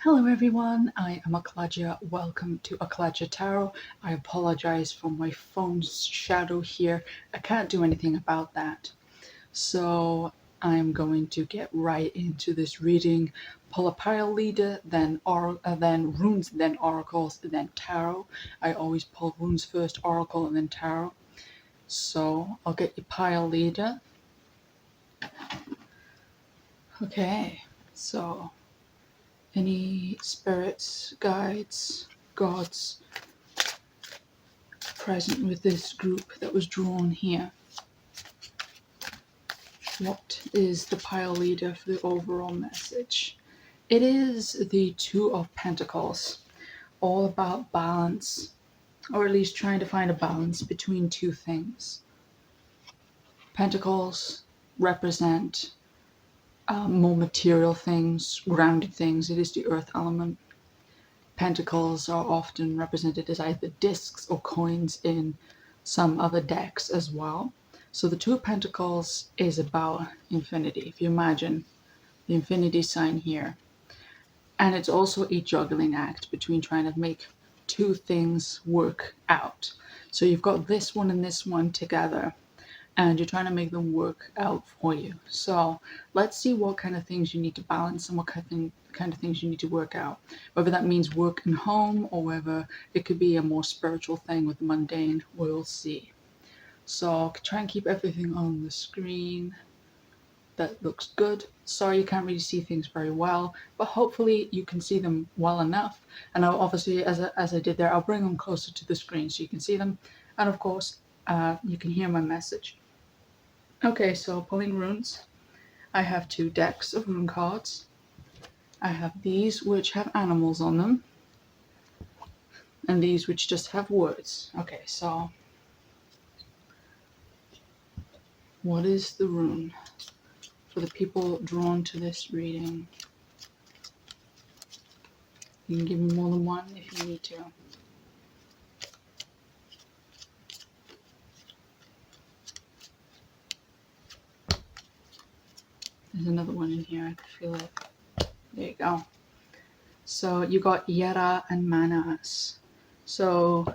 Hello everyone, I am Akladja. Welcome to Akladja Tarot. I apologize for my phone's shadow here. I can't do anything about that. So I'm going to get right into this reading. Pull a pile leader, then runes, then oracles, then tarot. I always pull runes first, oracle, and then tarot. So I'll get your pile leader. Okay, so any spirits, guides, gods present with this group that was drawn here? What is the pile leader for the overall message? It is the Two of Pentacles, all about balance, or at least trying to find a balance between two things. Pentacles represent more material things, grounded things. It is the earth element. Pentacles are often represented as either discs or coins in some other decks as well. So the Two of Pentacles is about infinity. If you imagine the infinity sign here. And it's also a juggling act between trying to make two things work out. So you've got this one and this one together, and you're trying to make them work out for you. So let's see what kind of things you need to balance and what kind of things you need to work out. Whether that means work and home, or whether it could be a more spiritual thing with the mundane, we'll see. So I'll try and keep everything on the screen. That looks good. Sorry you can't really see things very well, but hopefully you can see them well enough. And I'll obviously, as I did there, I'll bring them closer to the screen so you can see them. And of course, you can hear my message. Okay, so pulling runes. I have two decks of rune cards. I have these which have animals on them, and these which just have words. Okay, so what is the rune for the people drawn to this reading? You can give me more than one if you need to. There's another one in here, I can feel it. There you go. So you got Yara and Manas. So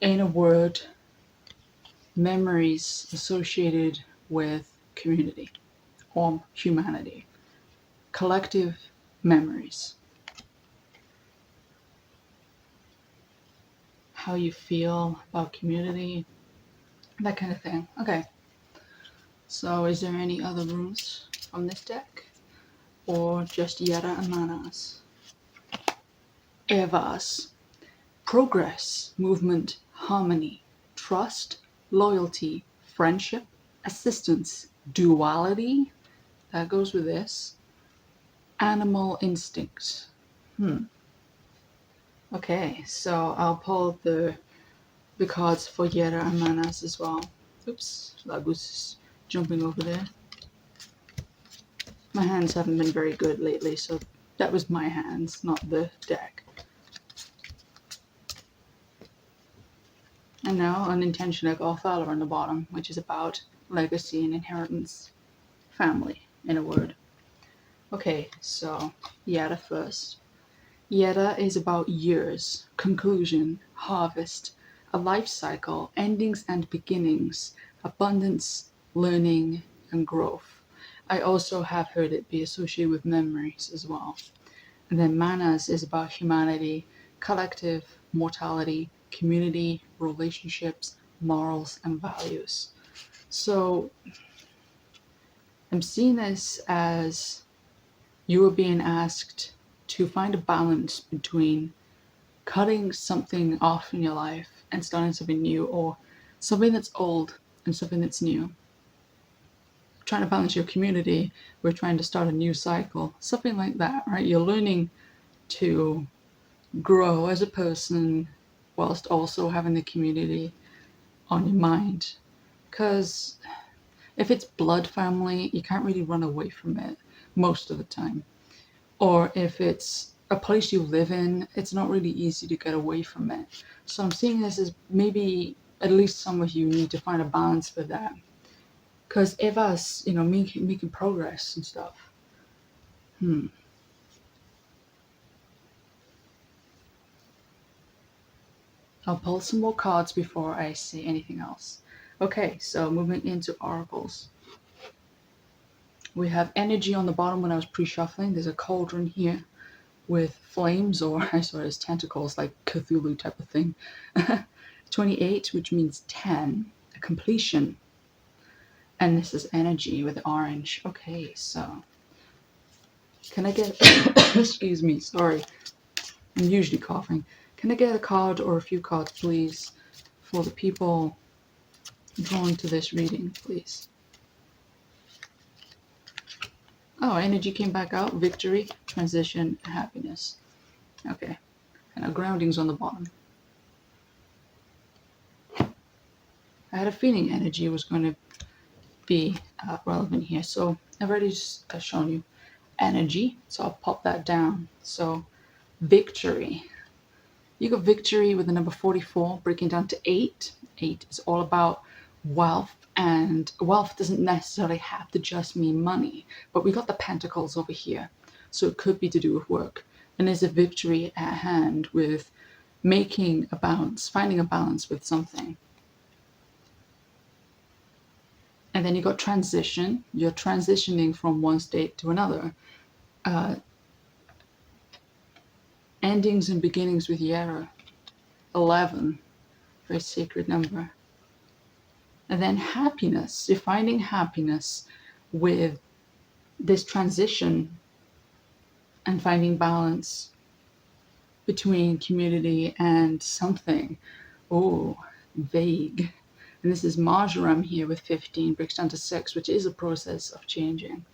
in a word, memories associated with community or humanity. Collective memories. How you feel about community, that kind of thing. Okay. So is there any other runes from this deck? Or just Yara and Manas? Evas. Progress, movement, harmony, trust, loyalty, friendship, assistance, duality, that goes with this, animal instincts. Okay, so I'll pull the cards for Yera and Manas as well. Oops, that was jumping over there. My hands haven't been very good lately, so that was my hands, not the deck. And now, unintentionally, I got Othala on the bottom, which is about legacy and inheritance. Family, in a word. Okay, so Yada first. Yada is about years, conclusion, harvest, a life cycle, endings and beginnings, abundance, learning, and growth. I also have heard it be associated with memories as well. And then Manas is about humanity, collective, mortality, community, relationships, morals, and values. So I'm seeing this as you are being asked to find a balance between cutting something off in your life and starting something new, or something that's old and something that's new. Trying to balance your community, we're trying to start a new cycle, something like that, right? You're learning to grow as a person whilst also having the community on your mind. Because if it's blood family, you can't really run away from it most of the time. Or if it's a place you live in, it's not really easy to get away from it. So I'm seeing this as maybe at least some of you need to find a balance with that. Because if us, making progress and stuff. I'll pull some more cards before I say anything else. Okay, so moving into oracles. We have energy on the bottom when I was pre-shuffling. There's a cauldron here with flames, or I saw it as tentacles, like Cthulhu type of thing. 28, which means 10, a completion. And this is energy with orange. Okay, so can I get, excuse me, sorry, I'm usually coughing. Can I get a card or a few cards, please, for the people drawn to this reading, please? Oh, energy came back out. Victory, transition, happiness. Okay, and our grounding's on the bottom. I had a feeling energy was going to be relevant here. So I've already shown you energy, so I'll pop that down. So victory. You got victory with the number 44, breaking down to 8. 8 is all about wealth, and wealth doesn't necessarily have to just mean money, but we got the pentacles over here, so it could be to do with work. And there's a victory at hand with making a balance, finding a balance with something. And then you got transition. You're transitioning from one state to another. Endings and beginnings with Yara. 11, very sacred number. And then happiness. You're finding happiness with this transition and finding balance between community and something. Oh, vague. And this is Marjoram here with 15, breaks down to 6, which is a process of changing.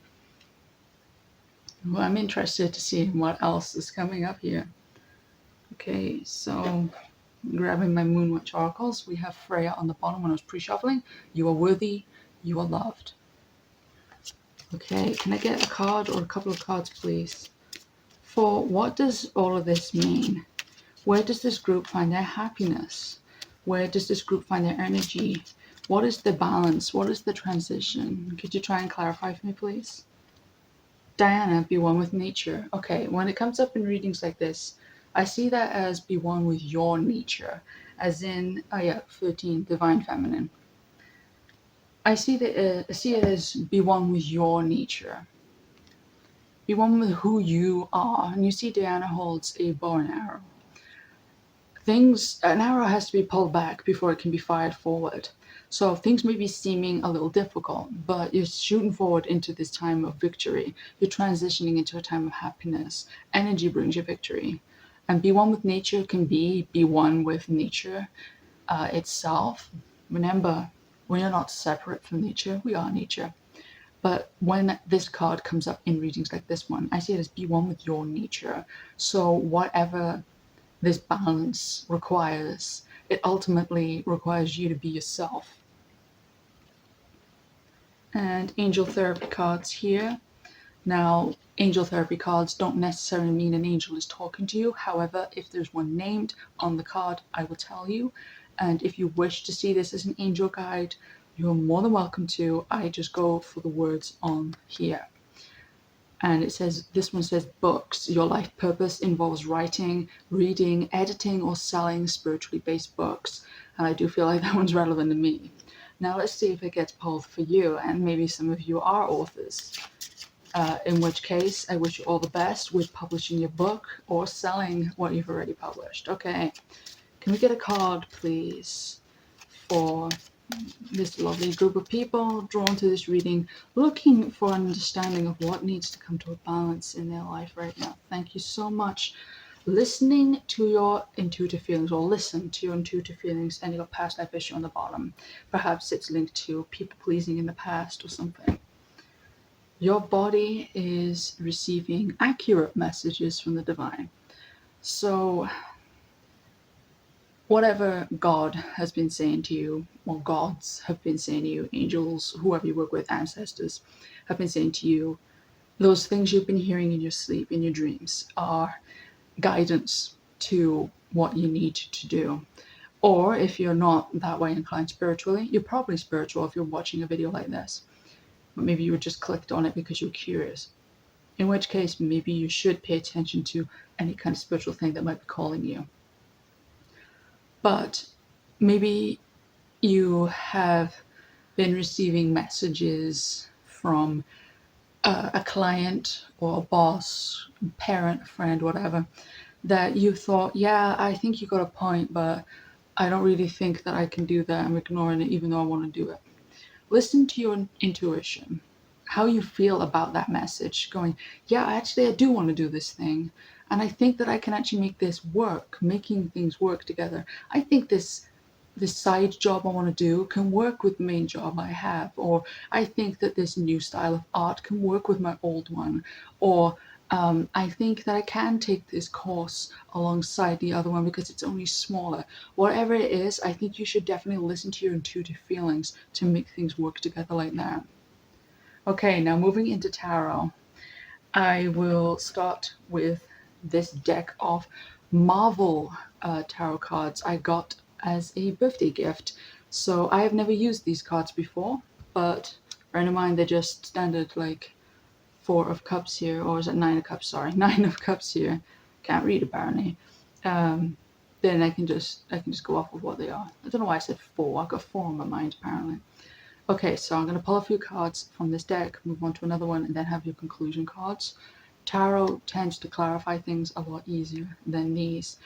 Well, I'm interested to see what else is coming up here. Okay, so grabbing my Moonwitch oracles, we have Freya on the bottom when I was pre-shuffling. You are worthy, you are loved. Okay, can I get a card or a couple of cards, please? For what does all of this mean? Where does this group find their happiness? Where does this group find their energy? What is the balance? What is the transition? Could you try and clarify for me, please? Diana, be one with nature. Okay, when it comes up in readings like this, I see that as be one with your nature, as in, 13, divine feminine. I see it as be one with your nature. Be one with who you are. And you see Diana holds a bow and arrow. An arrow has to be pulled back before it can be fired forward. So things may be seeming a little difficult, but you're shooting forward into this time of victory. You're transitioning into a time of happiness. Energy brings you victory. And be one with nature can be one with nature itself. Remember, we are not separate from nature. We are nature. But when this card comes up in readings like this one, I see it as be one with your nature. So whatever this balance requires, it ultimately requires you to be yourself. And angel therapy cards here. Now, angel therapy cards don't necessarily mean an angel is talking to you. However, if there's one named on the card, I will tell you. And if you wish to see this as an angel guide, you're more than welcome to. I just go for the words on here. And it says, this one says books. Your life purpose involves writing, reading, editing, or selling spiritually based books. And I do feel like that one's relevant to me. Now let's see if it gets pulled for you, and maybe some of you are authors. In which case, I wish you all the best with publishing your book or selling what you've already published. Okay, can we get a card, please, for this lovely group of people drawn to this reading, looking for an understanding of what needs to come to a balance in their life right now? Thank you so much. Listening to your intuitive feelings, or listen to your intuitive feelings, and your past life issue on the bottom. Perhaps it's linked to people pleasing in the past or something. Your body is receiving accurate messages from the divine. So whatever God has been saying to you, or gods have been saying to you, angels, whoever you work with, ancestors, have been saying to you, those things you've been hearing in your sleep, in your dreams, are guidance to what you need to do. Or if you're not that way inclined spiritually, you're probably spiritual if you're watching a video like this. But maybe you just clicked on it because you're curious. In which case, maybe you should pay attention to any kind of spiritual thing that might be calling you. But maybe you have been receiving messages from a client or a boss, parent, friend, whatever, that you thought, yeah, I think you got a point, but I don't really think that I can do that. I'm ignoring it even though I want to do it. Listen to your intuition, how you feel about that message, going, yeah, actually, I do want to do this thing. And I think that I can actually make this work, making things work together. I think this side job I want to do can work with the main job I have, or I think that this new style of art can work with my old one, or I think that I can take this course alongside the other one because it's only smaller. Whatever it is, I think you should definitely listen to your intuitive feelings to make things work together like that. Okay, now moving into tarot, I will start with this deck of Marvel tarot cards I got as a birthday gift. So I have never used these cards before, but bear in mind they're just standard like Four of Cups here, or is it Nine of Cups? Sorry, Nine of Cups here. Can't read apparently. Um, then I can just go off of what they are. I don't know why I said four. I've got four on my mind apparently. Okay, so I'm going to pull a few cards from this deck, move on to another one, and then have your conclusion cards. Tarot tends to clarify things a lot easier than these.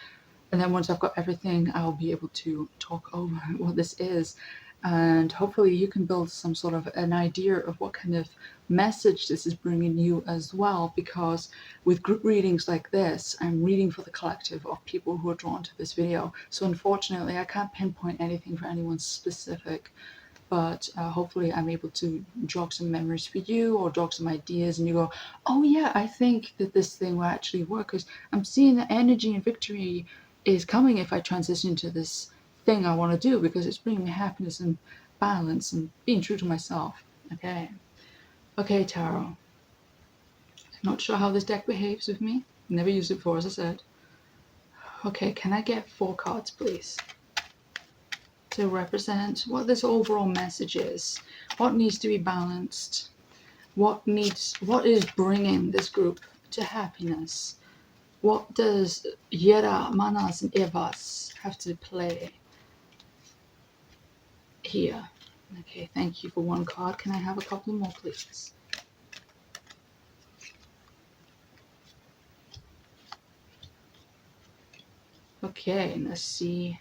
And then once I've got everything, I'll be able to talk over what this is. And hopefully you can build some sort of an idea of what kind of message this is bringing you as well. Because with group readings like this, I'm reading for the collective of people who are drawn to this video. So unfortunately, I can't pinpoint anything for anyone specific. But hopefully I'm able to jog some memories for you or jog some ideas, and you go, oh yeah, I think that this thing will actually work because I'm seeing the energy and victory is coming if I transition to this thing I want to do because it's bringing me happiness and balance and being true to myself. Okay, tarot. I'm not sure how this deck behaves with me. Never used it before, as I said. Okay, can I get 4 cards, please, to represent what this overall message is? What needs to be balanced? What is bringing this group to happiness? What does Yera, Manas, and Evas have to play here? Okay, thank you for 1 card. Can I have a couple more, please? Okay, let's see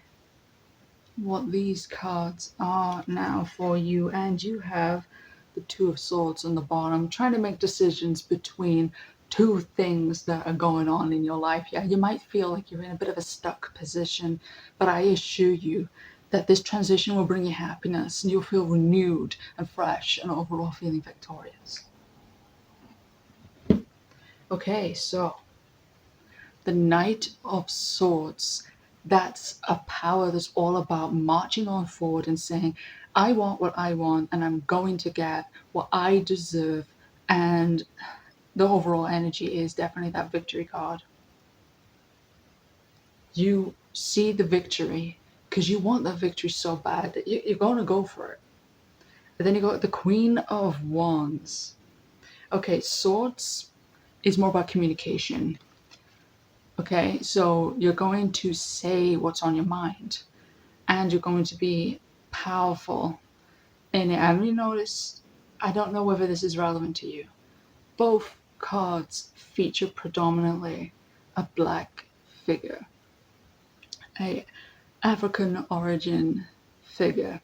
what these cards are now for you. And you have the Two of Swords on the bottom, trying to make decisions between 2 things that are going on in your life. Yeah, you might feel like you're in a bit of a stuck position, but I assure you that this transition will bring you happiness and you'll feel renewed and fresh and overall feeling victorious. Okay, so the Knight of Swords, that's a power that's all about marching on forward and saying, I want what I want and I'm going to get what I deserve. And the overall energy is definitely that victory card. You see the victory because you want that victory so bad that you're going to go for it. But then you got the Queen of Wands. Okay, Swords is more about communication. Okay, so you're going to say what's on your mind and you're going to be powerful in it. And you notice, I don't know whether this is relevant to you. Both cards feature predominantly a black figure, a African origin figure.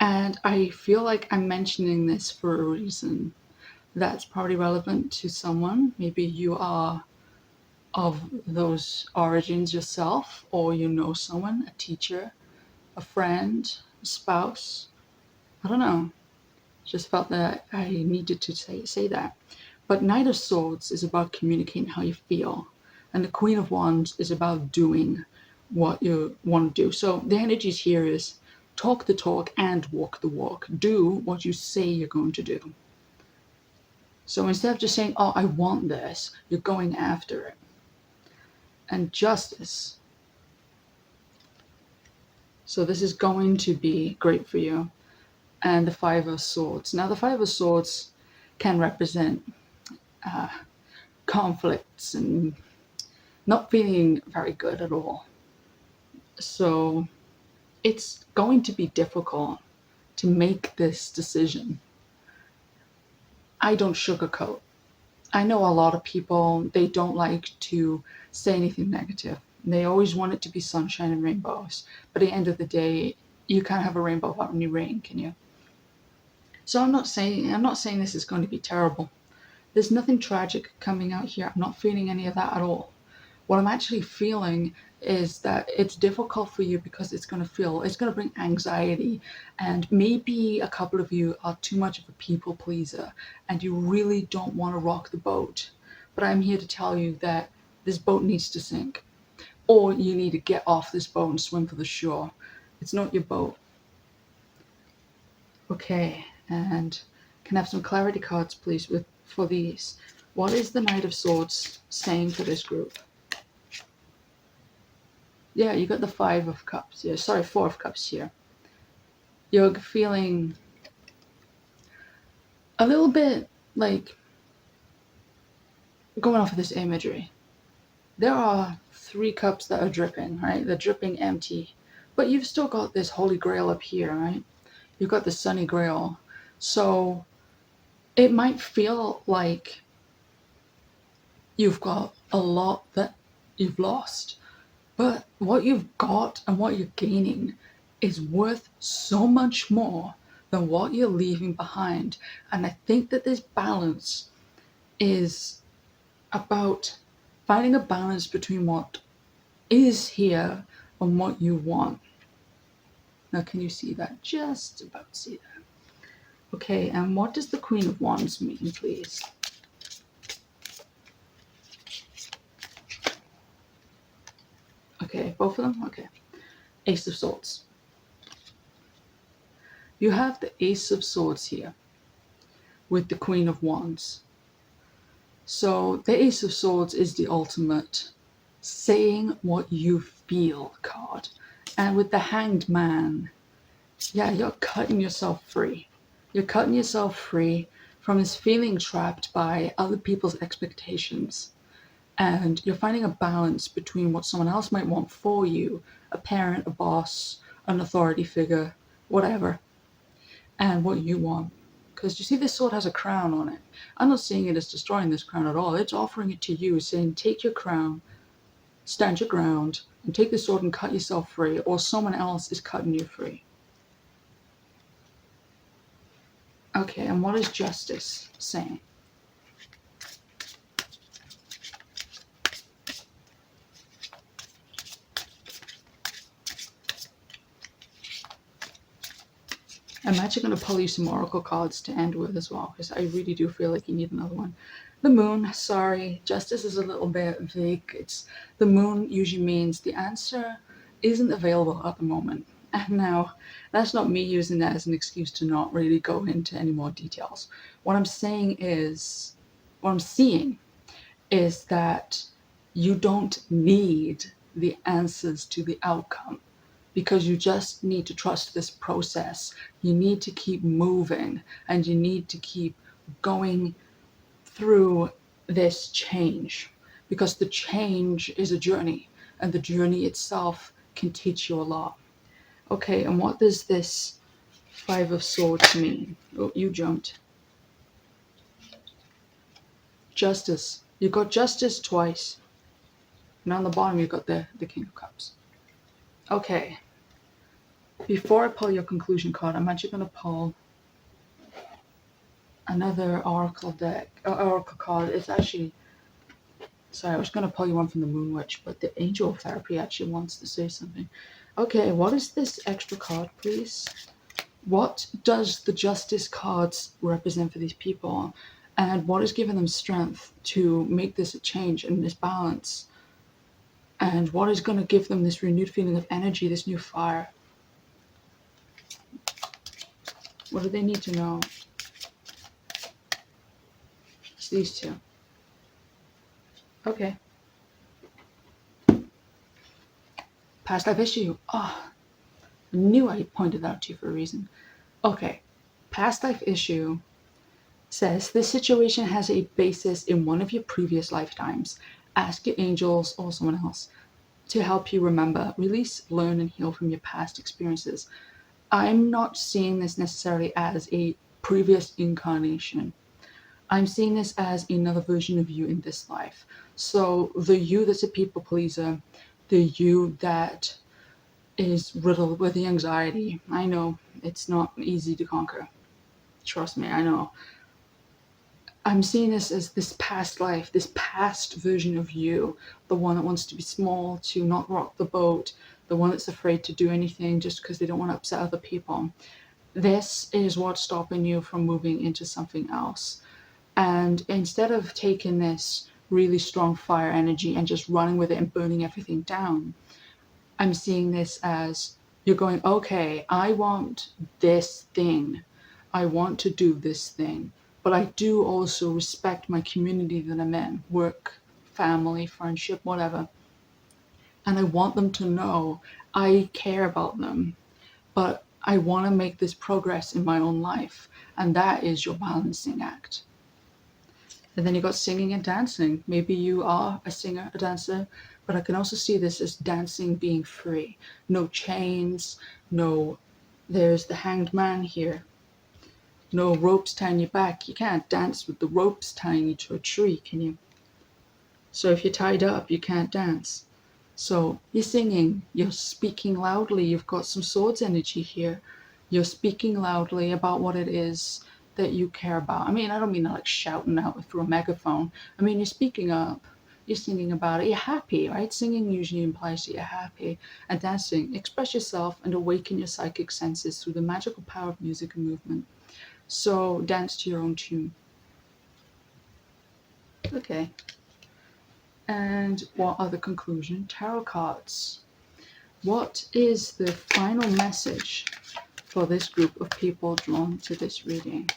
And I feel like I'm mentioning this for a reason. That's probably relevant to someone. Maybe you are of those origins yourself, or you know someone, a teacher, a friend, a spouse. I don't know. Just felt that I needed to say that. But Knight of Swords is about communicating how you feel, and the Queen of Wands is about doing what you want to do. So the energies here is talk the talk and walk the walk. Do what you say you're going to do. So instead of just saying, oh, I want this, you're going after it. And Justice. So this is going to be great for you. And the Five of Swords. Now the Five of Swords can represent conflicts and not feeling very good at all. So it's going to be difficult to make this decision. I don't sugarcoat. I know a lot of people, they don't like to say anything negative. They always want it to be sunshine and rainbows. But at the end of the day, you can't have a rainbow without any rain, can you? So I'm not saying this is going to be terrible. There's nothing tragic coming out here. I'm not feeling any of that at all. What I'm actually feeling is that it's difficult for you because it's going to bring anxiety, and maybe a couple of you are too much of a people pleaser and you really don't want to rock the boat. But I'm here to tell you that this boat needs to sink, or you need to get off this boat and swim for the shore. It's not your boat. Okay, and can I have some clarity cards, please, for these? What is the Knight of Swords saying for this group? Yeah, you got the Five of Cups. Yeah, sorry, Four of Cups here. You're feeling a little bit like, going off of this imagery, there are three cups that are dripping, right? They're dripping empty, but you've still got this Holy Grail up here, right? You've got the Sunny Grail. So it might feel like you've got a lot that you've lost, but what you've got and what you're gaining is worth so much more than what you're leaving behind. And I think that this balance is about finding a balance between what is here and what you want. Now, can you see that? Just about see that. Okay, and what does the Queen of Wands mean, please? Okay, both of them? Okay. Ace of Swords. You have the Ace of Swords here with the Queen of Wands. So the Ace of Swords is the ultimate saying what you feel card. And with the Hanged Man, yeah, you're cutting yourself free. You're cutting yourself free from this feeling trapped by other people's expectations. And you're finding a balance between what someone else might want for you, a parent, a boss, an authority figure, whatever, and what you want. Because you see, this sword has a crown on it. I'm not seeing it as destroying this crown at all. It's offering it to you, saying, take your crown, stand your ground, and take the sword and cut yourself free, or someone else is cutting you free. Okay, and what is Justice saying? I'm actually going to pull you some oracle cards to end with as well, because I really do feel like you need another one. The Moon, sorry, Justice is a little bit vague. The Moon usually means the answer isn't available at the moment. And now, that's not me using that as an excuse to not really go into any more details. What I'm seeing is that you don't need the answers to the outcome, because you just need to trust this process. You need to keep moving, and you need to keep going through this change, because the change is a journey, and the journey itself can teach you a lot. Okay, and what does this Five of Swords mean? Oh, you jumped. Justice. You got Justice twice. And on the bottom you got the King of Cups. Okay. Before I pull your conclusion card, I'm actually going to pull another oracle card. It's actually, sorry, I was going to pull you one from the Moon Witch, but the Angel of Therapy actually wants to say something. Okay, what is this extra card, please? What does the Justice cards represent for these people? And what is giving them strength to make this a change and this balance? And what is going to give them this renewed feeling of energy, this new fire? What do they need to know? It's these two. Okay. Past life issue. Oh, I knew I pointed that out to you for a reason. Okay. Past life issue says this situation has a basis in one of your previous lifetimes. Ask your angels or someone else. to help you remember, release, learn, and heal from your past experiences. I'm not seeing this necessarily as a previous incarnation. I'm seeing this as another version of you in this life. So the you that's a people pleaser, the you that is riddled with the anxiety. I know it's not easy to conquer. Trust me, I know. I'm seeing this as this past life, this past version of you, the one that wants to be small, to not rock the boat, the one that's afraid to do anything just because they don't want to upset other people. This is what's stopping you from moving into something else. And instead of taking this really strong fire energy and just running with it and burning everything down, I'm seeing this as you're going, okay, I want this thing. I want to do this thing. But I do also respect my community that I'm in, work, family, friendship, whatever. And I want them to know I care about them. But I want to make this progress in my own life. And that is your balancing act. And then you got singing and dancing. Maybe you are a singer, a dancer, but I can also see this as dancing being free. No chains, no, there's the hanged man here. No ropes tying you back. You can't dance with the ropes tying you to a tree, can you? So if you're tied up, you can't dance. So you're singing, you're speaking loudly, you've got some swords energy here. You're speaking loudly about what it is that you care about. I mean, I don't mean like shouting out through a megaphone. I mean, you're speaking up, you're singing about it, you're happy, right? Singing usually implies that you're happy. And dancing, express yourself and awaken your psychic senses through the magical power of music and movement. So dance to your own tune. Okay. And what are the conclusion tarot cards? What is the final message for this group of people drawn to this reading?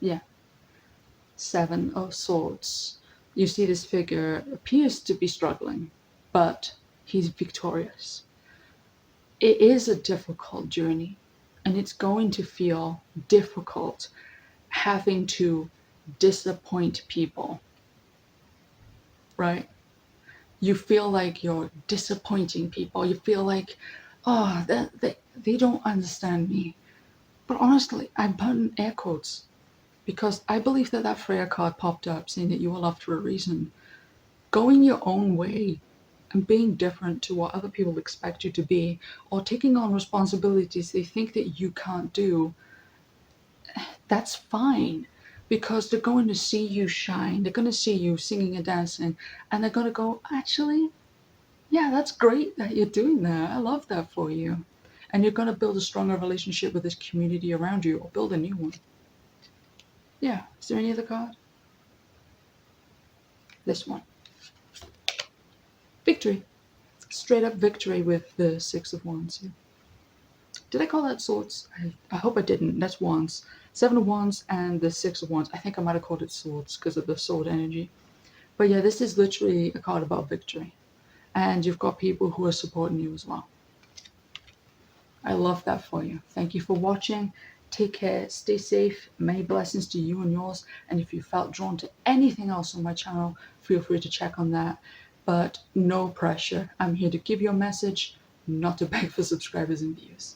Yeah, Seven of Swords. You see this figure appears to be struggling, but he's victorious. It is a difficult journey, and it's going to feel difficult having to disappoint people, right? You feel like you're disappointing people. You feel like, oh, they don't understand me. But honestly, I put in air quotes because I believe that Freya card popped up saying that you are loved for a reason. Going your own way and being different to what other people expect you to be, or taking on responsibilities they think that you can't do, that's fine, because they're going to see you shine. They're going to see you singing and dancing, and they're going to go, actually, yeah, that's great that you're doing that. I love that for you. And you're going to build a stronger relationship with this community around you, or build a new one. Yeah, is there any other card? This one. Victory. Straight up victory with the Six of Wands here. Did I call that swords? I hope I didn't. That's wands. Seven of Wands and the Six of Wands. I think I might have called it swords because of the sword energy. But yeah, this is literally a card about victory. And you've got people who are supporting you as well. I love that for you. Thank you for watching. Take care, stay safe, many blessings to you and yours. And if you felt drawn to anything else on my channel, feel free to check on that. But no pressure. I'm here to give you a message, not to beg for subscribers and views.